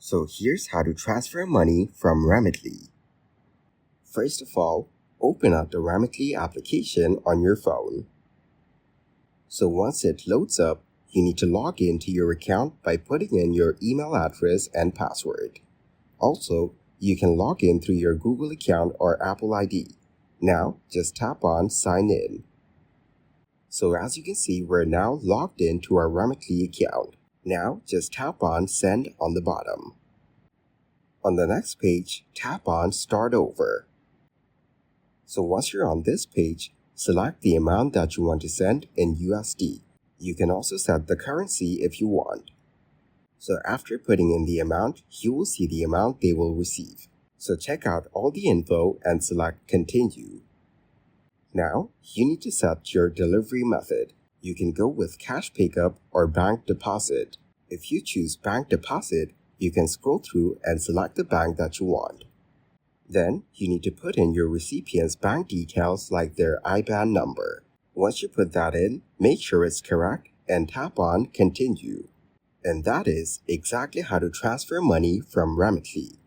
So here's how to transfer money from Remitly. First of all, open up the Remitly application on your phone. So once it loads up, you need to log into your account by putting in your email address and password. Also, you can log in through your Google account or Apple ID. Now, just tap on Sign In. So as you can see, we're now logged into our Remitly account. Now, just tap on Send on the bottom. On the next page, tap on Start Over. So once you're on this page, select the amount that you want to send in USD. You can also set the currency if you want. So after putting in the amount, you will see the amount they will receive. So check out all the info and select Continue. Now, you need to set your delivery method. You can go with cash pickup or bank deposit. If you choose bank deposit, you can scroll through and select the bank that you want. Then, you need to put in your recipient's bank details like their IBAN number. Once you put that in, make sure it's correct and tap on Continue. And that is exactly how to transfer money from Remitly.